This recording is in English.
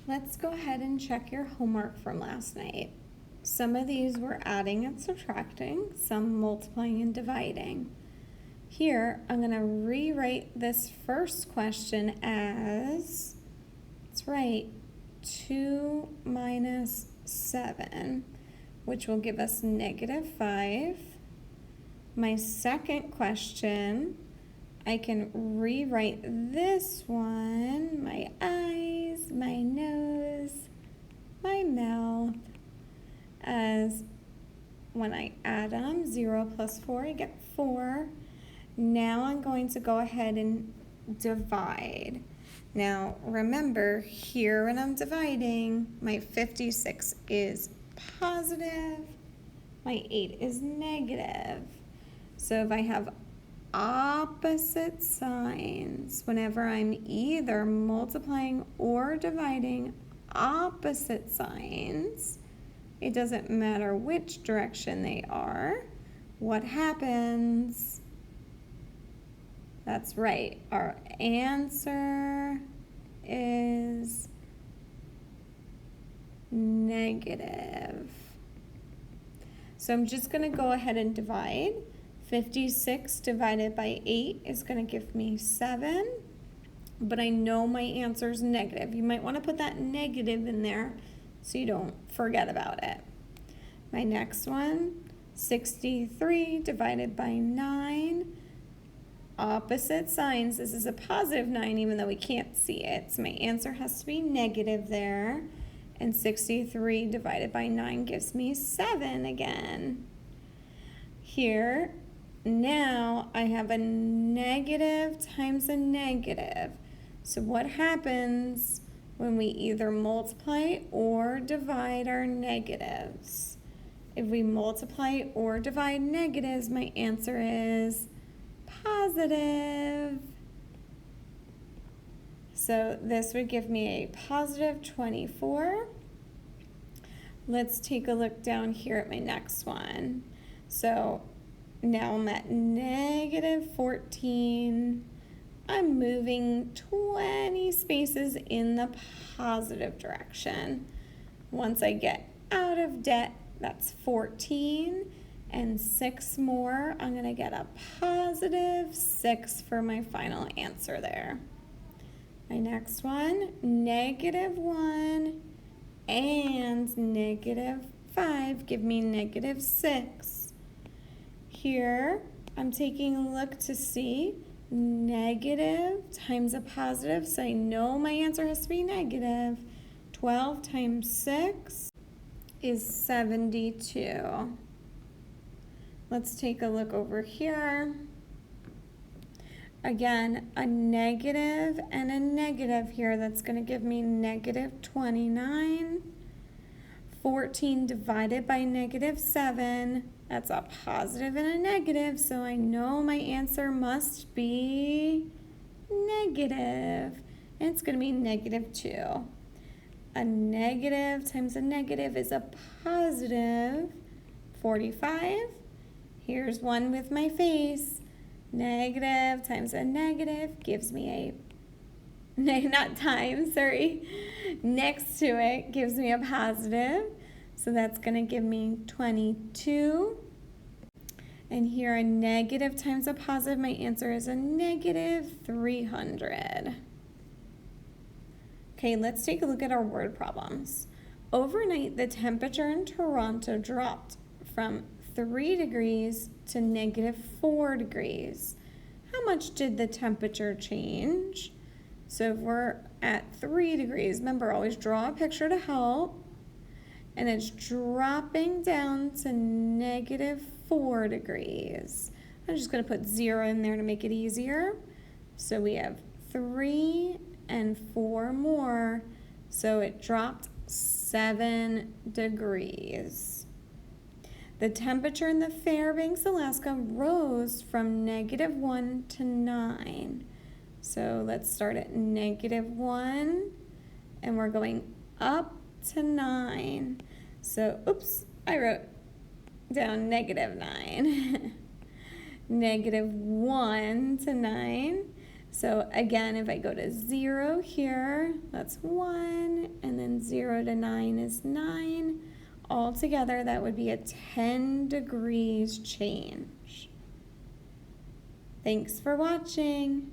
Let's go ahead and check your homework from last night. Some of these were adding and subtracting, some multiplying and dividing. Here, I'm going to rewrite this first question as, let's write 2 minus 7, which will give us -5. My second question, I can rewrite this one, my eyes, my nose, my mouth, as when I add them, 0 plus 4, I get 4. Now I'm going to go ahead and divide. Now remember, here when I'm dividing, my 56 is positive, my 8 is negative. So if I have opposite signs, whenever I'm either multiplying or dividing opposite signs, it doesn't matter which direction they are, what happens? That's right, our answer is negative. So I'm just going to go ahead and divide. 56 divided by 8 is going to give me 7, but I know my answer is negative. You might want to put that negative in there so you don't forget about it. My next one, 63 divided by 9. Opposite signs. This is a positive 9 even though we can't see it. So my answer has to be negative there. And 63 divided by 9 gives me 7 again. Here, now I have a negative times a negative. So what happens when we either multiply or divide our negatives? If we multiply or divide negatives, my answer is positive. So this would give me a positive 24. Let's take a look down here at my next one. So now I'm at negative 14. I'm moving 20 spaces in the positive direction. Once I get out of debt, that's 14. And 6 more, I'm going to get a positive 6 for my final answer there. My next one, -1 and -5 give me -6. Here, I'm taking a look to see negative times a positive, so I know my answer has to be negative. 12 times 6 is 72. Let's take a look over here. Again, a negative and a negative here. That's going to give me -29. 14 divided by -7. That's a positive and a negative, so I know my answer must be negative. And it's going to be -2. A negative times a negative is a positive 45. Here's one with my face. Negative times a negative gives me a, not times, sorry. Next to it gives me a positive. So that's going to give me 22. And here a negative times a positive, my answer is a -300. Okay, let's take a look at our word problems. Overnight, the temperature in Toronto dropped from 3 degrees to -4 degrees. How much did the temperature change? So if we're at 3 degrees, remember, always draw a picture to help. And it's dropping down to -4 degrees. I'm just going to put 0 in there to make it easier. So we have 3 and 4 more. So it dropped 7 degrees. The temperature in the Fairbanks, Alaska rose from -1 to 9. So let's start at -1 and we're going up to 9. So, oops, I wrote down -9. -1 to 9. So again, if I go to 0 here, that's 1, and then 0 to 9 is 9. Altogether, that would be a 10 degrees change. Thanks for watching.